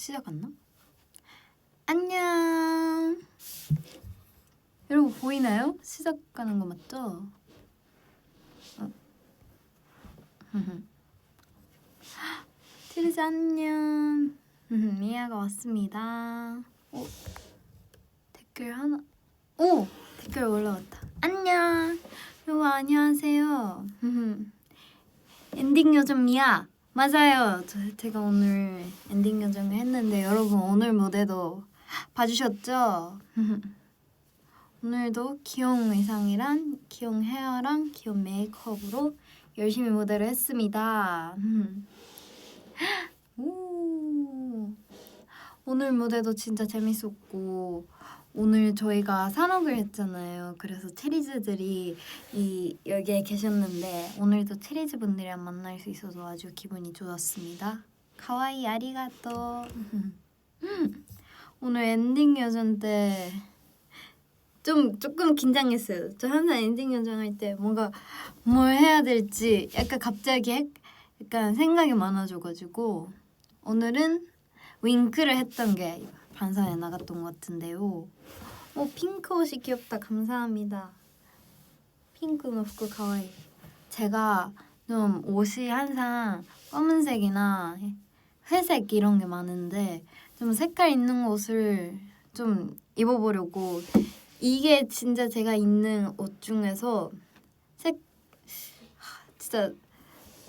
시작했나? 안녕. 여러분 보이나요? 시작하는 거 맞죠? 트리즈 안녕. 미아가 왔습니다. 오, 댓글 하나. 오, 댓글 올라왔다. 안녕. 여러분 안녕하세요. 엔딩 요정 미아. 맞아요. 제가 오늘 엔딩 요정을 했는데 여러분 오늘 무대도 봐주셨죠? 오늘도 귀여운 의상이랑 귀여운 헤어랑 귀여운 메이크업으로 열심히 무대를 했습니다. 오늘 무대도 진짜 재밌었고 오늘 저희가 산옥을 했잖아요. 그래서 체리즈들이 여기에 계셨는데 오늘도 체리즈 분들이랑 만날 수 있어서 아주 기분이 좋았습니다. 가와이 아리가또. 오늘 엔딩 여정 때 조금 긴장했어요. 저 항상 엔딩 여정 할 때 뭔가 뭘 해야 될지 약간 갑자기 약간 생각이 많아져가지고 오늘은 윙크를 했던 게 반사에 나갔던 것 같은데요. 핑크 옷이 귀엽다. 감사합니다. 핑크 너무 가와이. 제가 좀 옷이 항상 검은색이나 회색 이런 게 많은데 좀 색깔 있는 옷을 좀 입어보려고. 이게 진짜 제가 입는 옷 중에서 진짜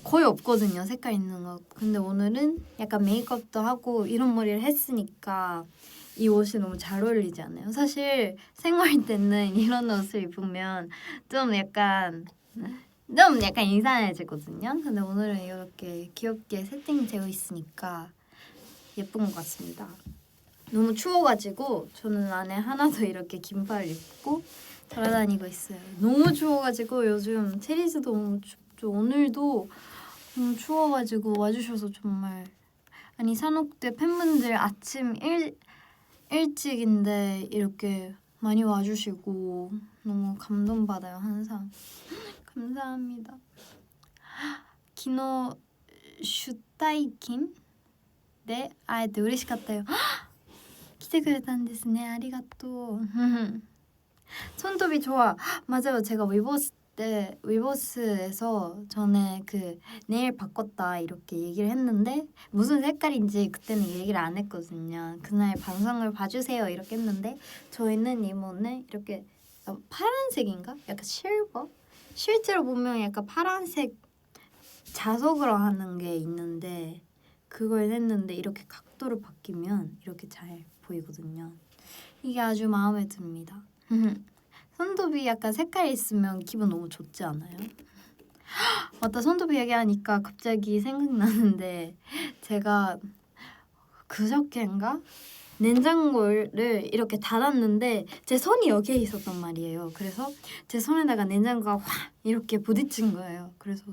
거의 없거든요. 색깔 있는 거. 근데 오늘은 약간 메이크업도 하고 이런 머리를 했으니까 이 옷이 너무 잘 어울리지 않아요? 사실 생활 때는 이런 옷을 입으면 좀 약간 이상해지거든요. 근데 오늘은 이렇게 귀엽게 세팅되어 있으니까 예쁜 것 같습니다. 너무 추워가지고 저는 안에 하나도 이렇게 긴팔 입고 돌아다니고 있어요. 너무 추워가지고 요즘 체리즈도 너무 춥죠. 오늘도 너무 추워가지고 와주셔서 정말 아니 산옥 때 팬분들 아침 일찍인데 이렇게 많이 와주시고 너무 감동받아요. 항상 감사합니다. 기노 슈타이킨 네, 아이들 嬉しかったよ. 来てくれたんですね. 아리가또. 손톱이 좋아. 맞아요. 제가 위버스에서 전에 그 네일 바꿨다 이렇게 얘기를 했는데 무슨 색깔인지 그때는 얘기를 안 했거든요. 그날 방송을 봐주세요 이렇게 했는데 저희는 이번에 이렇게 파란색인가? 약간 실버? 실제로 보면 약간 파란색 자석으로 하는 게 있는데 그걸 했는데 이렇게 각도를 바뀌면 이렇게 잘 보이거든요. 이게 아주 마음에 듭니다. 손톱이 약간 색깔 있으면 기분 너무 좋지 않아요? 맞다, 손톱 얘기하니까 갑자기 생각나는데 제가 그저께인가? 냉장고를 이렇게 닫았는데 제 손이 여기에 있었단 말이에요. 그래서 제 손에다가 냉장고가 확 이렇게 부딪힌 거예요. 그래서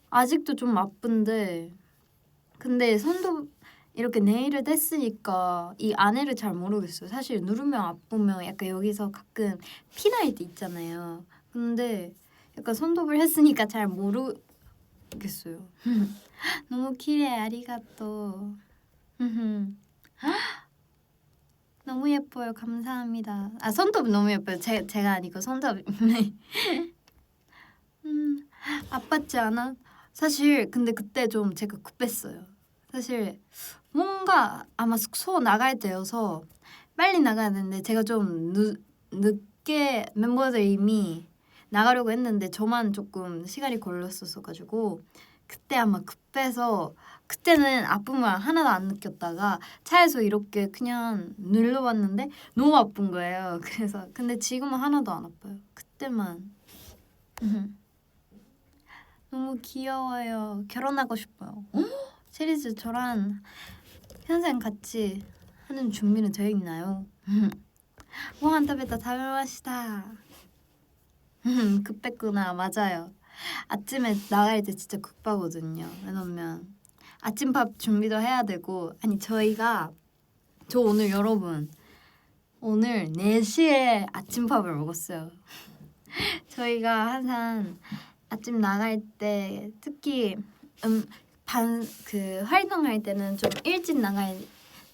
아직도 좀 아픈데 근데 손톱 이렇게 네일을 뗐으니까 이 안에를 잘 모르겠어요. 사실 누르면 아프면 약간 여기서 가끔 피 날 때 있잖아요. 근데 약간 손톱을 했으니까 잘 모르겠어요. 너무 키레 아리가또. 너무 예뻐요. 감사합니다. 손톱 너무 예뻐요. 제가 아니고 손톱. 아팠지 않아? 사실 근데 그때 좀 제가 급했어요. 사실 뭔가 아마 숙소 나갈 때여서 빨리 나가야 되는데 제가 좀 늦게 멤버들 이미 나가려고 했는데 저만 조금 시간이 걸렸었어가지고 그때 아마 급해서 그때는 아픔을 하나도 안 느꼈다가 차에서 이렇게 그냥 눌러봤는데 너무 아픈 거예요. 그래서 근데 지금은 하나도 안 아파요. 그때만. 너무 귀여워요. 결혼하고 싶어요. 시리즈 저랑 평생 같이 하는 준비는 되어 있나요? 고한食べた 食べました. 급했구나. 맞아요. 아침에 나갈 때 진짜 급하거든요. 왜냐면 아침밥 준비도 해야 되고 아니 저 오늘 여러분 오늘 4시에 아침밥을 먹었어요. 저희가 항상 아침 나갈 때 특히 활동할 때는 좀 일찍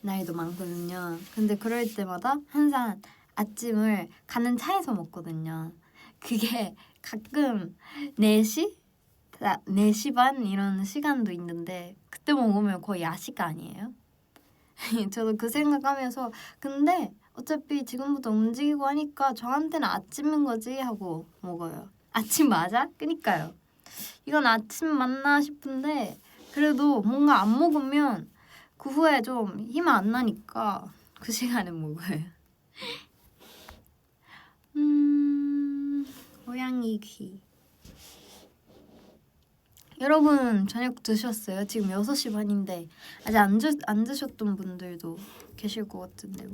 날도 많거든요. 근데 그럴 때마다 항상 아침을 가는 차에서 먹거든요. 그게 가끔 4시? 4시 반 이런 시간도 있는데 그때 먹으면 거의 야식 아니에요? 저도 그 생각하면서 근데 어차피 지금부터 움직이고 하니까 저한테는 아침인 거지 하고 먹어요. 아침 맞아? 그니까요. 이건 아침 맞나 싶은데 그래도 뭔가 안 먹으면 그 후에 좀 힘 안 나니까 그 시간에 먹어요. 고양이 귀. 여러분 저녁 드셨어요? 지금 6시 반인데 아직 안 드셨던 분들도 계실 것 같은데요.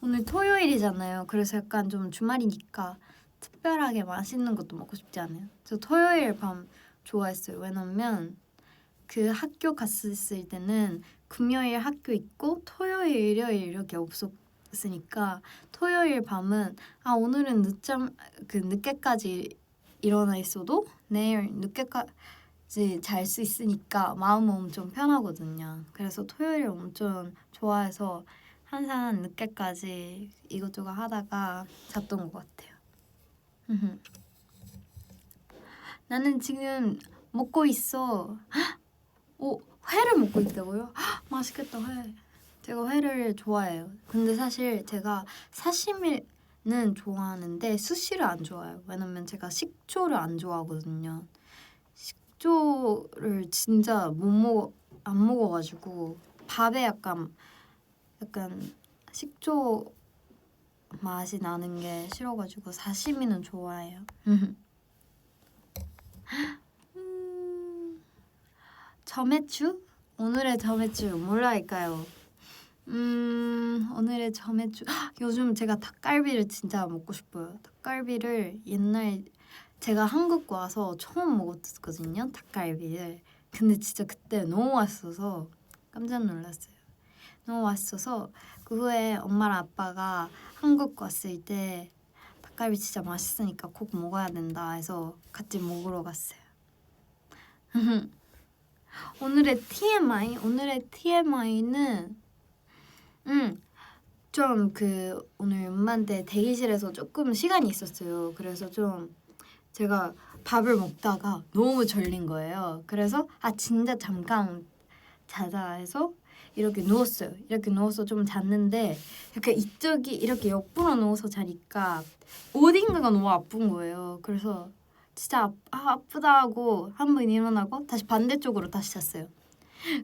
오늘 토요일이잖아요. 그래서 약간 좀 주말이니까 특별하게 맛있는 것도 먹고 싶지 않아요? 저 토요일 밤 좋아했어요. 왜냐면 그 학교 갔을 때는 금요일 학교 있고 토요일, 일요일 이렇게 없었으니까 토요일 밤은 오늘은 늦게까지 일어나 있어도 내일 늦게까지 잘 수 있으니까 마음은 엄청 편하거든요. 그래서 토요일 엄청 좋아해서 항상 늦게까지 이것저것 하다가 잤던 것 같아요. 나는 지금 먹고 있어. 회를 먹고 있다고요? 맛있겠다, 회. 제가 회를 좋아해요. 근데 사실 제가 사시미는 좋아하는데 수시를 안 좋아해요. 왜냐면 제가 식초를 안 좋아하거든요. 식초를 진짜 안 먹어가지고 밥에 약간 식초 맛이 나는 게 싫어가지고 사시미는 좋아해요. 점액추? 오늘의 점액추 뭘로 할까요? 오늘의 점액추 요즘 제가 닭갈비를 진짜 먹고 싶어요. 닭갈비를 옛날 제가 한국 와서 처음 먹었거든요. 닭갈비를. 근데 진짜 그때 너무 맛있어서 깜짝 놀랐어요. 너무 맛있어서 그 후에 엄마랑 아빠가 한국 왔을 때 닭갈비 진짜 맛있으니까 꼭 먹어야 된다 해서 같이 먹으러 갔어요. 오늘의 TMI는 좀 오늘 음반대 대기실에서 조금 시간이 있었어요. 그래서 좀 제가 밥을 먹다가 너무 졸린 거예요. 그래서 진짜 잠깐 자자 해서 이렇게 누웠어요. 이렇게 누워서 좀 잤는데 이쪽이 이렇게 옆으로 누워서 자니까 어딘가가 너무 아픈 거예요. 그래서 진짜 아프다 하고 한 번 일어나고 다시 반대쪽으로 다시 잤어요.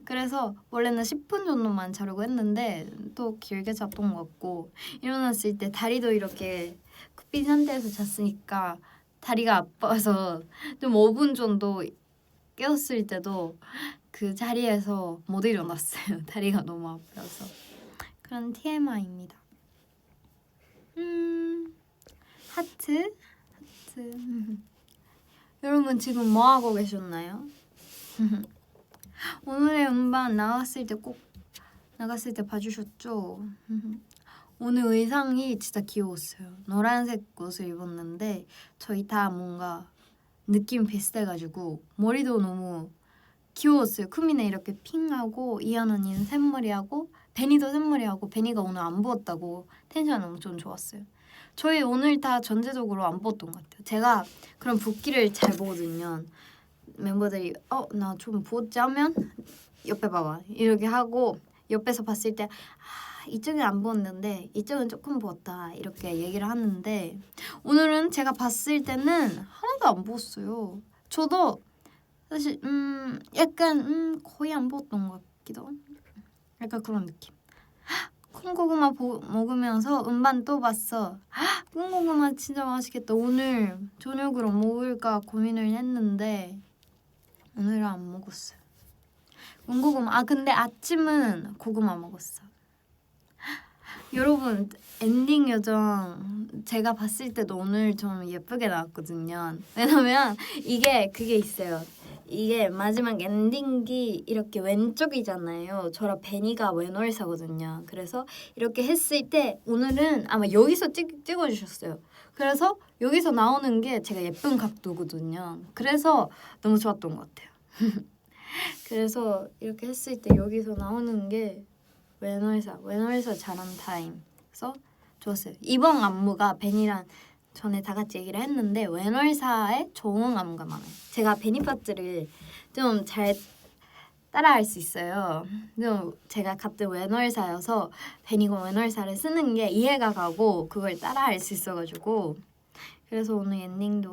그래서 원래는 10분 정도만 자려고 했는데 또 길게 잤던 것 같고 일어났을 때 다리도 이렇게 굽힌 상태에서 잤으니까 다리가 아파서 좀 5분 정도 깨었을 때도 그 자리에서 못 일어났어요. 다리가 너무 아파서. 그런 TMI입니다. 하트. 여러분 지금 뭐 하고 계셨나요? 오늘의 음반 나갔을 때 봐주셨죠? 오늘 의상이 진짜 귀여웠어요. 노란색 옷을 입었는데 저희 다 뭔가 느낌 비슷해가지고 머리도 너무 귀여웠어요. 쿠미네 이렇게 핑하고 이한 언니는 샘머리하고 베니도 샘머리하고 베니가 오늘 안 부었다고 텐션 엄청 좋았어요. 저희 오늘 다 전체적으로 안 부었던 것 같아요. 제가 그런 붓기를 잘 보거든요. 멤버들이 나 좀 부었지 하면 옆에 봐봐 이렇게 하고 옆에서 봤을 때 이쪽은 안 부었는데 이쪽은 조금 부었다 이렇게 얘기를 하는데 오늘은 제가 봤을 때는 하나도 안 부었어요. 저도 사실 약간 거의 안 부었던 것 같기도 하고 약간 그런 느낌. 콩고구마 먹으면서 음반 또 봤어. 콩고구마 진짜 맛있겠다. 오늘 저녁으로 먹을까 고민을 했는데 오늘은 안 먹었어요. 군고구마. 근데 아침은 고구마 먹었어. 여러분 엔딩 요정 제가 봤을 때도 오늘 좀 예쁘게 나왔거든요. 왜냐면 그게 있어요. 이게 마지막 엔딩이 이렇게 왼쪽이잖아요. 저랑 베니가 왼월사거든요. 그래서 이렇게 했을 때 오늘은 아마 여기서 찍어주셨어요. 그래서 여기서 나오는 게 제가 예쁜 각도거든요. 그래서 너무 좋았던 것 같아요. 그래서 이렇게 했을 때 여기서 나오는 게 웬월사 잘한 타임. 그래서 좋았어요. 이번 안무가 벤이랑 전에 다 같이 얘기를 했는데 웬월사에 좋은 안무가 많아요. 제가 베니파트를 좀 잘 따라할 수 있어요. 좀 제가 같은 웬월사여서 베니고 웬월사를 쓰는 게 이해가 가고 그걸 따라할 수 있어가지고 그래서 오늘 엔딩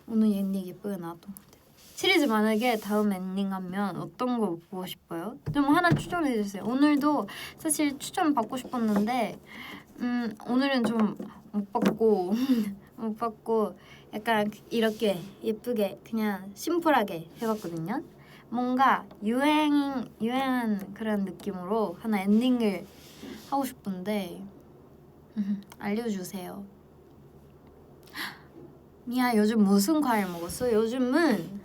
예쁘게 나왔던 것 같아요. 시리즈 만약에 다음 엔딩 하면 어떤 거 보고 싶어요? 좀 하나 추천해 주세요. 오늘도 사실 추천 받고 싶었는데 오늘은 좀 못 받고 못 받고 약간 이렇게 예쁘게 그냥 심플하게 해봤거든요. 뭔가 유행한 그런 느낌으로 하나 엔딩을 하고 싶은데 알려주세요. 미야 요즘 무슨 과일 먹었어? 요즘은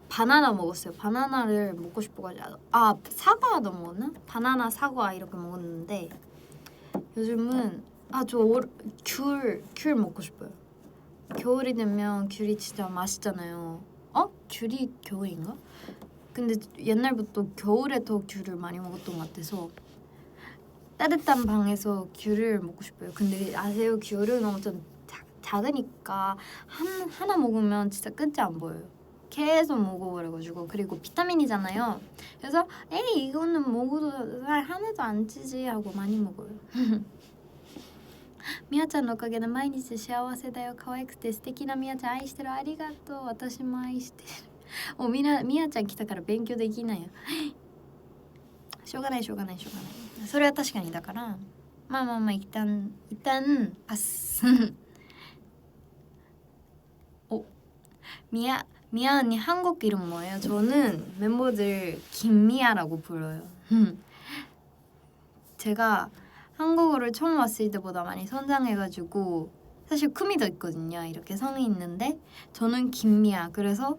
바나나 먹었어요. 바나나를 먹고 싶어가지고 사과도 먹었나? 바나나 사과 이렇게 먹었는데 요즘은 귤 먹고 싶어요. 겨울이 되면 귤이 진짜 맛있잖아요. 귤이 겨울인가? 근데 옛날부터 겨울에 더 귤을 많이 먹었던 것 같아서 따뜻한 방에서 귤을 먹고 싶어요. 근데 아세요? 귤은 엄청 작으니까 하나 먹으면 진짜 끝이 안 보여요. 계속 먹어버려가지고 그리고 비타민이잖아요. 그래서 에이 이거는 먹어도 살 하나도 안 찌지 하고 많이 먹어요. みやちゃんのおかげで毎日幸せだよ。可愛くて素敵なみやちゃん愛してる。ありがとう。私も愛してる。みやちゃん来たから勉強できないよ。しょうがない。それは確かにだからまあ一旦パス。미야 언니 한국 이름 뭐예요? 저는 멤버들 김미아라고 불러요. 제가 한국어를 처음 왔을 때보다 많이 성장해가지고 사실 쿠미도 있거든요. 이렇게 성이 있는데 저는 김미아. 그래서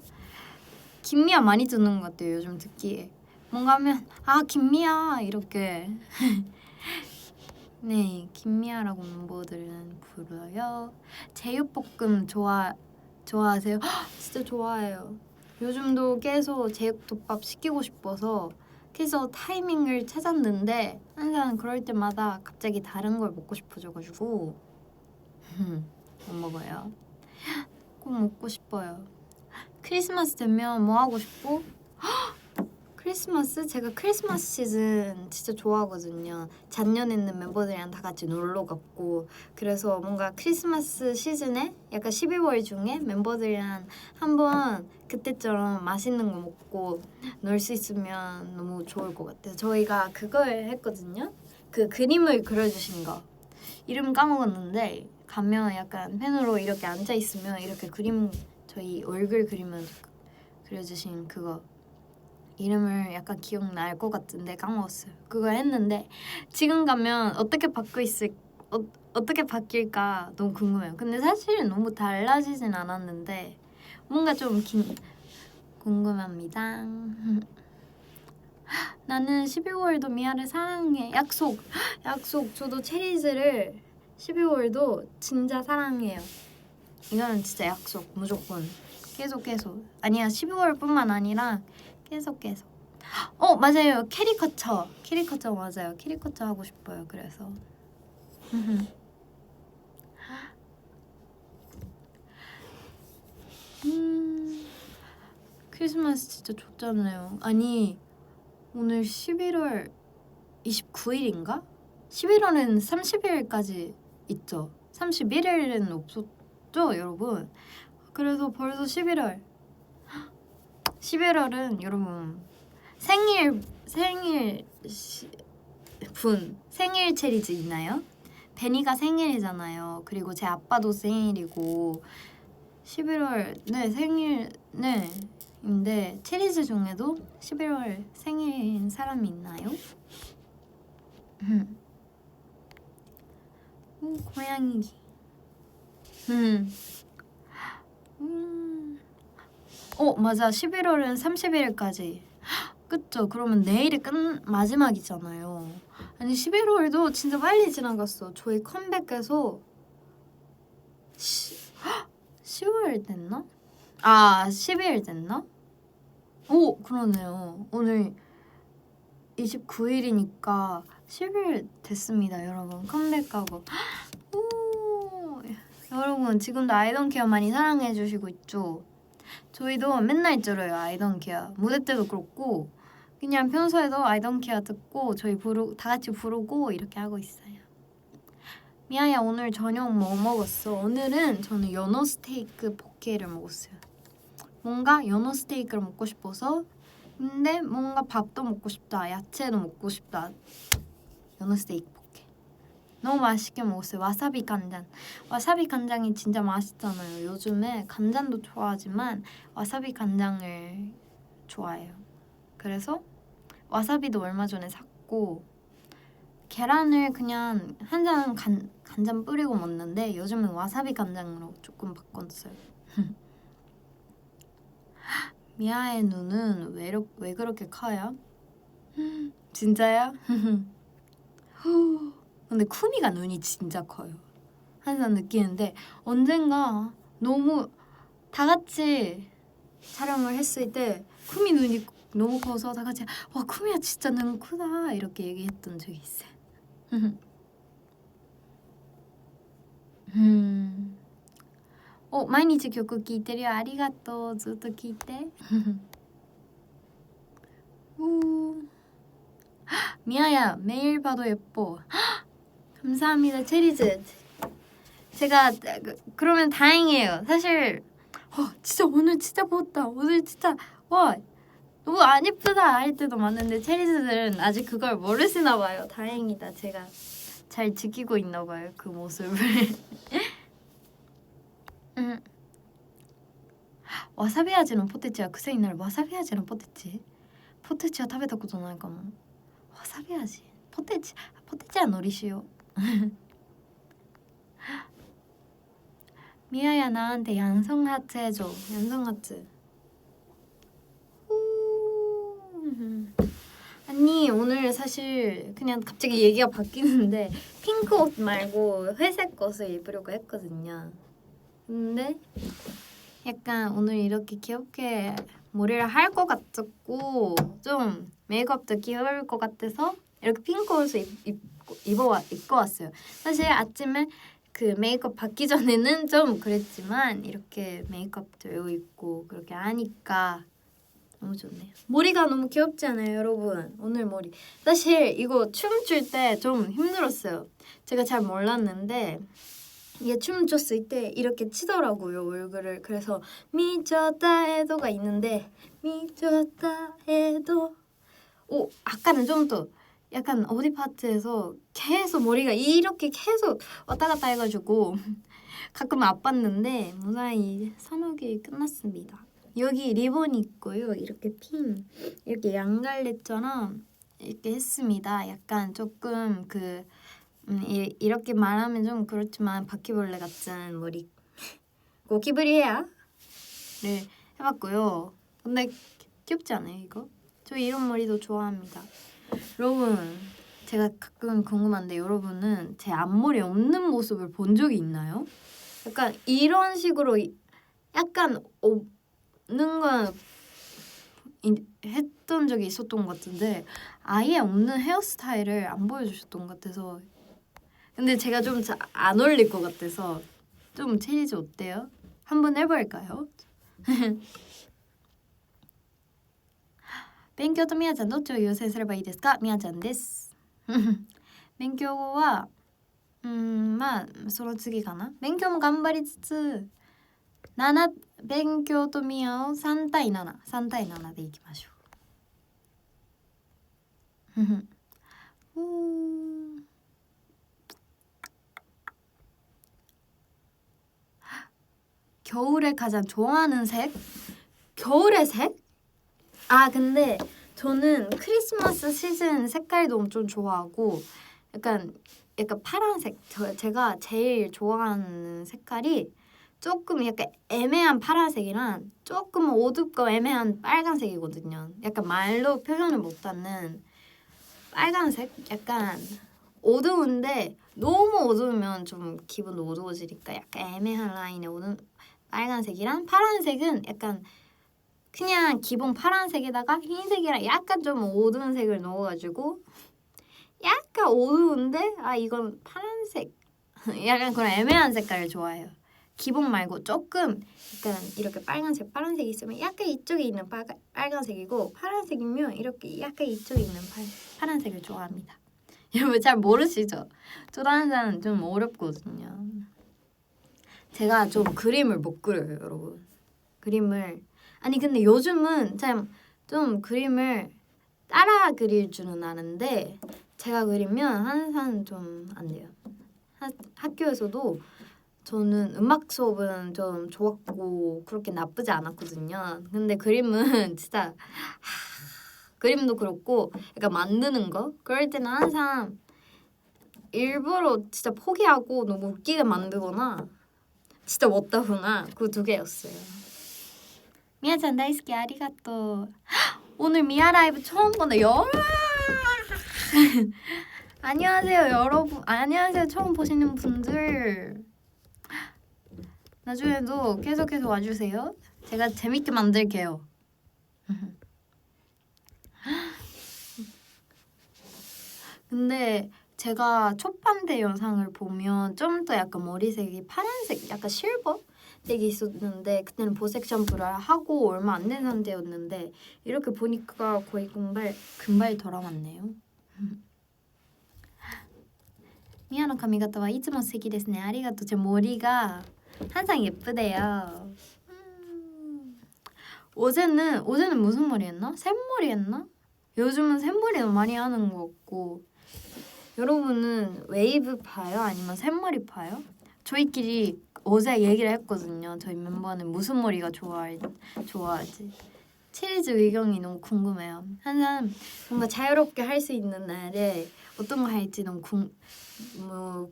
김미아 많이 듣는 것 같아요. 요즘 듣기에 뭔가 하면 김미아 이렇게 네 김미아라고 멤버들은 불러요. 제육볶음 좋아하세요? 진짜 좋아해요. 요즘도 계속 제육덮밥 시키고 싶어서 그래서 타이밍을 찾았는데 항상 그럴 때마다 갑자기 다른 걸 먹고 싶어져가지고 못 먹어요. 꼭 먹고 싶어요. 크리스마스 되면 뭐 하고 싶고? 크리스마스? 제가 크리스마스 시즌 진짜 좋아하거든요. 작년에는 멤버들이랑 다 같이 놀러 갔고 그래서 뭔가 크리스마스 시즌에 약간 12월 중에 멤버들이랑 한번 그때처럼 맛있는 거 먹고 놀 수 있으면 너무 좋을 것 같아요. 저희가 그걸 했거든요. 그 그림을 그려주신 거 이름 까먹었는데 가면 약간 펜으로 이렇게 앉아있으면 이렇게 그림 저희 얼굴 그림을 그려주신 그거 이름을 약간 기억날 것 같은데 까먹었어요. 그걸 했는데 지금 가면 어떻게 바뀔까 너무 궁금해요. 근데 사실 너무 달라지진 않았는데 뭔가 좀 궁금합니다. 나는 12월도 미아를 사랑해. 약속. 저도 체리즈를 12월도 진짜 사랑해요. 이거는 진짜 약속. 무조건. 계속. 아니야 12월뿐만 아니라 계속. 맞아요. 캐리커처 맞아요. 캐리커처 하고 싶어요. 그래서 크리스마스 진짜 좋잖아요. 아니 오늘 11월 29일인가? 11월은 30일까지 있죠. 31일은 없었죠, 여러분? 그래서 벌써 11월은 여러분 생일 체리즈 있나요? 베니가 생일이잖아요. 그리고 제 아빠도 생일이고 11월 생일인데 체리즈 중에도 11월 생일인 사람이 있나요? 고양이. 맞아. 11월은 31일까지. 그쵸? 그러면 내일이 마지막이잖아요. 아니 11월도 진짜 빨리 지나갔어. 저희 컴백해서 10월 됐나? 12일 됐나? 그러네요. 오늘 29일이니까 10일 됐습니다, 여러분. 컴백하고. 오, 여러분 지금도 아이돈케어 많이 사랑해주시고 있죠? 저희도 맨날 들어요, 아이돈케어. 무대 때도 그렇고 그냥 평소에도 아이돈케어 듣고 저희 다 같이 부르고 이렇게 하고 있어요. 미아야, 오늘 저녁 뭐 먹었어? 오늘은 저는 연어 스테이크 포케를 먹었어요. 뭔가 연어 스테이크를 먹고 싶어서, 근데 뭔가 밥도 먹고 싶다, 야채도 먹고 싶다. 연어 스테이크 포케 너무 맛있게 먹었어요. 와사비 간장. 와사비 간장이 진짜 맛있잖아요. 요즘에 간장도 좋아하지만 와사비 간장을 좋아해요. 그래서 와사비도 얼마 전에 샀고, 계란을 그냥 간장 뿌리고 먹는데 요즘은 와사비 간장으로 조금 바꿨어요. 미아의 눈은 왜 그렇게 커요? 진짜요? 근데 쿠미가 눈이 진짜 커요. 항상 느끼는데 언젠가 너무 다 같이 촬영을 했을 때 쿠미 눈이 너무 커서 다 같이 와, 쿠미야 진짜 눈 크다 이렇게 얘기했던 적이 있어요. 毎日曲聴いてるよ。ありがとう。ずっと聴いて。미아야, 매일 봐도 예뻐. 감사합니다, 체리즈. 제가 그러면 다행이에요. 사실 진짜 오늘 진짜 부었다. 오늘 진짜 와 너무 안 예쁘다 할 때도 많은데 체리즈들은 아직 그걸 모르시나 봐요. 다행이다. 제가 잘 지키고 있나 봐요, 그 모습을. 와사비味のポテチは癖になる。わさび味のポテチは食べたことないかも。わさび味ポテチは海苔塩。미아야, 나한테 양성 하트 해줘. 양성 하트. 아니, 오늘 사실 그냥 갑자기 얘기가 바뀌는데 핑크 옷 말고 회색 옷을 입으려고 했거든요. 근데 약간 오늘 이렇게 귀엽게 머리를 할 것 같았고 좀 메이크업도 귀여울 것 같아서 이렇게 핑크 옷을 입고 왔어요. 사실 아침에 그 메이크업 받기 전에는 좀 그랬지만 이렇게 메이크업도 입고 그렇게 하니까 너무 좋네요. 머리가 너무 귀엽지 않아요, 여러분? 오늘 머리 사실 이거 춤출 때 좀 힘들었어요. 제가 잘 몰랐는데 이게 춤 췄을 때 이렇게 치더라고요, 얼굴을. 그래서 미쳤다 해도가 있는데 미쳤다 해도 아까는 좀 더 약간 어디 파트에서 계속 머리가 이렇게 계속 왔다 갔다 해가지고 가끔 아팠는데 무사히 산후기 끝났습니다. 여기 리본이 있고요. 이렇게 핀 이렇게 양갈래처럼 이렇게 했습니다. 약간 조금 이렇게 말하면 좀 그렇지만 바퀴벌레 같은 머리 고키브리헤야를 해봤고요. 근데 귀엽지 않아요, 이거? 저 이런 머리도 좋아합니다. 여러분, 제가 가끔 궁금한데 여러분은 제 앞머리 없는 모습을 본 적이 있나요? 약간 이런 식으로 약간 없는 건 했던 적이 있었던 것 같은데 아예 없는 헤어스타일을 안 보여주셨던 것 같아서. 근데 제가 좀 안 어울릴 것 같아서 좀 체리즈 어때요? 한번 해볼까요? 勉強とみやちゃんどっちを優先すればいいですか？みやちゃんです。勉強はまあその次かな。勉強も頑張りつつ勉強とみやを3対7でいきましょう。겨울에 가장 좋아하는 색? 겨울의 색? 근데 저는 크리스마스 시즌 색깔도 엄청 좋아하고 약간 파란색. 제가 제일 좋아하는 색깔이 조금 약간 애매한 파란색이랑 조금 어둡고 애매한 빨간색이거든요. 약간 말로 표현을 못하는 빨간색? 약간 어두운데 너무 어두우면 좀 기분도 어두워지니까 약간 애매한 라인의 어두운 빨간색이랑 파란색은 약간 그냥 기본 파란색에다가 흰색이랑 약간 좀 어두운 색을 넣어가지고 약간 어두운데 이건 파란색 약간 그런 애매한 색깔을 좋아해요. 기본 말고 조금 약간 이렇게 빨간색, 파란색 있으면 약간 이쪽에 있는 빨간색이고 파란색이면 이렇게 약간 이쪽에 있는 파란색을 좋아합니다. 여러분 잘 모르시죠? 조단산 좀 어렵거든요. 제가 좀 그림을 못 그려요, 여러분. 그림을 근데 요즘은 좀 그림을 따라 그릴 줄은 아는데 제가 그리면 항상 좀 안 돼요. 학교에서도 저는 음악 수업은 좀 좋았고 그렇게 나쁘지 않았거든요. 근데 그림은 진짜 그림도 그렇고 약간 만드는 거 그럴 때는 항상 일부러 진짜 포기하고 너무 웃기게 만들거나 진짜 못하거나 그 두 개였어요. 미아짱 다이스키 아리가또. 오늘 미아 라이브 처음 보네. 안녕하세요 여러분. 안녕하세요 처음 보시는 분들. 나중에도 계속해서 와주세요. 제가 재밌게 만들게요. 근데 제가 초반대 영상을 보면 좀 더 약간 머리색이 파란색, 약간 실버색이 있었는데 그때는 보색 샴푸를 하고 얼마 안 된 상태였는데 이렇게 보니까 거의 금발 돌아왔네요. 미아노髪型は いつも素敵ですね. 아리가또. 제 머리가 항상 예쁘대요. 어제는 무슨 머리 했나? 샘머리 했나? 요즘은 샘머리 너무 많이 하는 것 같고. 여러분은 웨이브 파요? 아니면 샘머리 파요? 저희끼리 어제 얘기를 했거든요. 저희 멤버는 무슨 머리가 좋아하지? 치리즈 의견이 너무 궁금해요. 항상 뭔가 자유롭게 할 수 있는 날에 어떤 거 할지 너무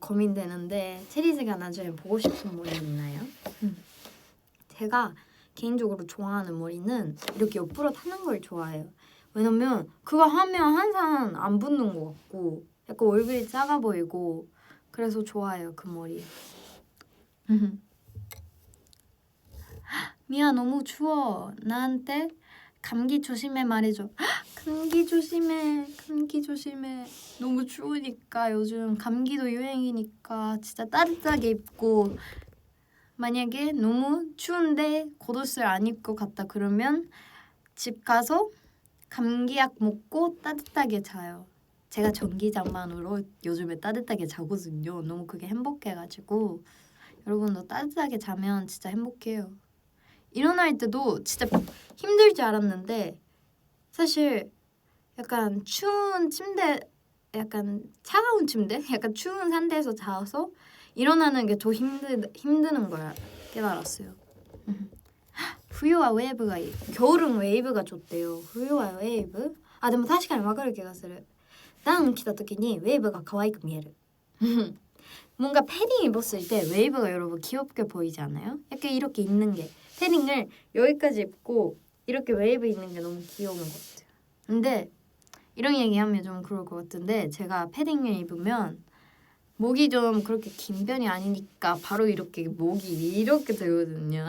고민되는데 체리즈가 나중에 보고 싶은 머리 있나요? 제가 개인적으로 좋아하는 머리는 이렇게 옆으로 타는 걸 좋아해요. 왜냐면 그거 하면 항상 안 붙는 것 같고 약간 얼굴이 작아 보이고 그래서 좋아해요 그 머리. 미아 너무 추워. 나한테 감기 조심해 말해줘. 감기 조심해. 너무 추우니까 요즘 감기도 유행이니까 진짜 따뜻하게 입고 만약에 너무 추운데 겉옷을 안 입고 갔다 그러면 집 가서 감기약 먹고 따뜻하게 자요. 제가 전기장만으로 요즘에 따뜻하게 자거든요. 너무 그게 행복해가지고 여러분도 따뜻하게 자면 진짜 행복해요. 일어날 때도 진짜 힘들 줄 알았는데 사실 약간 추운 침대, 약간 차가운 침대? 약간 추운 상태에서 자서 일어나는 게 더 힘드는 걸 깨달았어요.冬は 웨이브가 겨울은 웨이브가 좋대요. 冬は 웨이브? でも確かにわかる気がする. 다운 着た時に 웨이브가 可愛く見える. 뭔가 패딩 입었을 때 웨이브가 여러분 귀엽게 보이지 않아요? 약간 이렇게 입는 게 패딩을 여기까지 입고 이렇게 웨이브 입는 게 너무 귀여운 것 같아요. 근데 이런 얘기하면 좀 그럴 것 같은데 제가 패딩을 입으면 목이 좀 그렇게 긴 편이 아니니까 바로 이렇게 목이 이렇게 되거든요.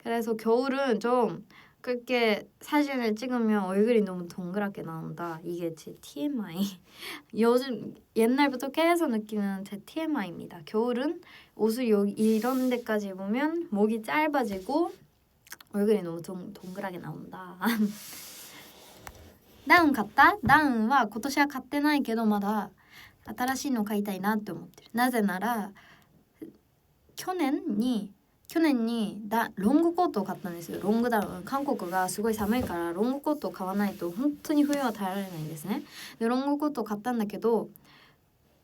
그래서 겨울은 좀 그렇게 사진을 찍으면 얼굴이 너무 동그랗게 나온다. 이게 제 TMI. 요즘 옛날부터 계속 느끼는 제 TMI입니다. 겨울은 옷을 여기 이런 데까지 입으면 목이 짧아지고 얼굴이 너무 동그랗게 나온다. ダウン買った?ダウンは今年は買ってないけどまだ新しいの買いたいなって思ってる。なぜなら去年にロングコートを買ったんですよ。ロングダウン、韓国がすごい寒いからロングコートを買わないと本当に冬は耐えられないんですね。でロングコートを買ったんだけど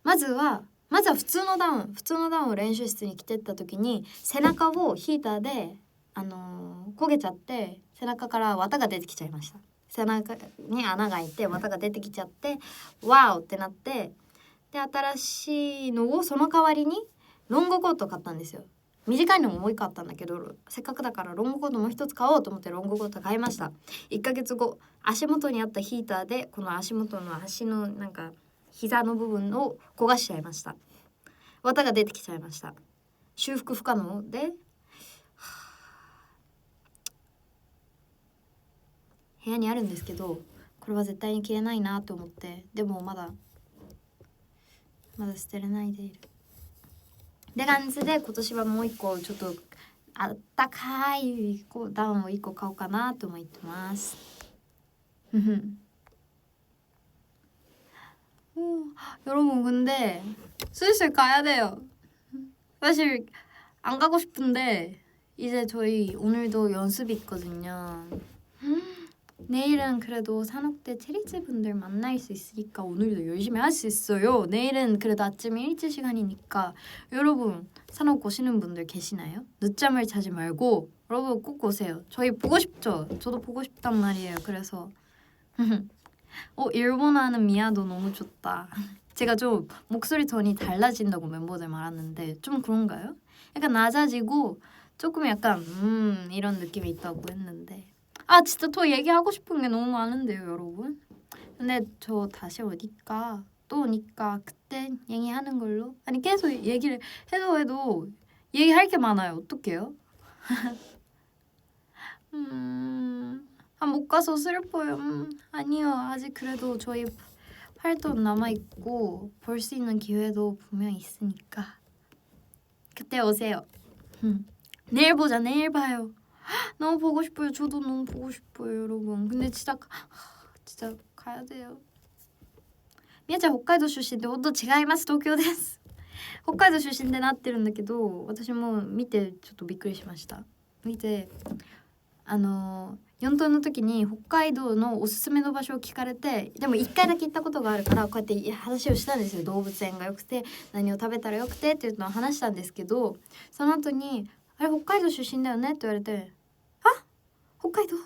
まずは普通のダウンを練習室に着てった時に背中をヒーターで焦げちゃって背中から綿が出てきちゃいました。背中に穴が開いて綿が出てきちゃってワオってなって、で新しいのをその代わりにロングコートを買ったんですよ。短いのももう一個あったんだけどせっかくだからロングコートもう一つ買おうと思ってロングコート買いました。1ヶ月後足元にあったヒーターでこの足元の足のなんか膝の部分を焦がしちゃいました。綿が出てきちゃいました。修復不可能で部屋にあるんですけど、これは絶対に着れないなと思って、でもまだ捨てれないでいる。で感じで今年はもう一個ちょっとあったかいダウンを1個買おうかなと思ってます。여러분 근데 슬슬 가야 돼요. 사실 안 가고 싶은데 이제 저희 오늘도 연습이 있거든요. 내일은 그래도 산옥대 체리즈 분들 만날 수 있으니까 오늘도 열심히 할 수 있어요. 내일은 그래도 아침에 일찍 시간이니까 여러분 산옥 오시는 분들 계시나요? 늦잠을 자지 말고 여러분 꼭 오세요. 저희 보고 싶죠? 저도 보고 싶단 말이에요. 그래서 일본어하는 미아도 너무 좋다. 제가 좀 목소리 톤이 달라진다고 멤버들 말하는데 좀 그런가요? 약간 낮아지고 조금 약간 이런 느낌이 있다고 했는데 진짜 더 얘기하고 싶은 게 너무 많은데요 여러분. 근데 저 다시 또 오니까 그때 얘기하는 걸로. 아니 계속 얘기를 해도 얘기할 게 많아요. 어떡해요? 못 가서 슬퍼요. 아니요. 아직 그래도 저희 활동 남아있고 볼 수 있는 기회도 분명히 있으니까 그때 오세요. 내일 보자. 내일 봐요. 너무 보고 싶어요. 저도 너무 보고 싶어요 여러분. 근데 진짜 가야 돼요. 미야짱 홋카이도 출신で本当違います。東京です。北海道出身でなってるんだけど、私も見てちょっとびっくりしました。見て4等の時に北海道のおすすめの場所を聞かれて、でも1回だけ行ったことがあるからこうやって話をしたんですよ。動物園がよくて何を食べたらよくてっていうのを話したんですけど、その後に「あれ北海道出身だよね?」って言われて「あ北海道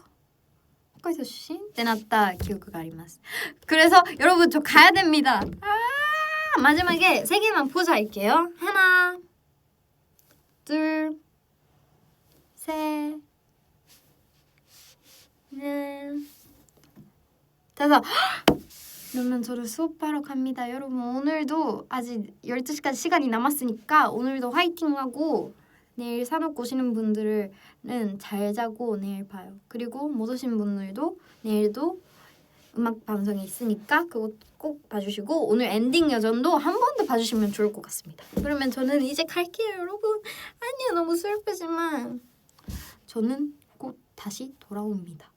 出身?」ってなった記憶があります。그래서 여러분 저 가야 됩니다. 마지막에 3개만 포즈 할게요. 하나 둘 셋 넷 다섯. 그러면 저를 수업하러 갑니다. 여러분 오늘도 아직 12시까지 시간이 남았으니까 오늘도 화이팅하고 내일 산옥 오시는 분들은 잘 자고 내일 봐요. 그리고 못 오신 분들도 내일도 음악 방송이 있으니까 그거 꼭 봐주시고 오늘 엔딩 여전도 한 번 더 봐주시면 좋을 것 같습니다. 그러면 저는 이제 갈게요 여러분. 아니요 너무 슬프지만 저는 곧 다시 돌아옵니다.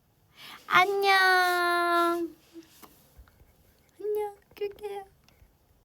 안녕 끌게요.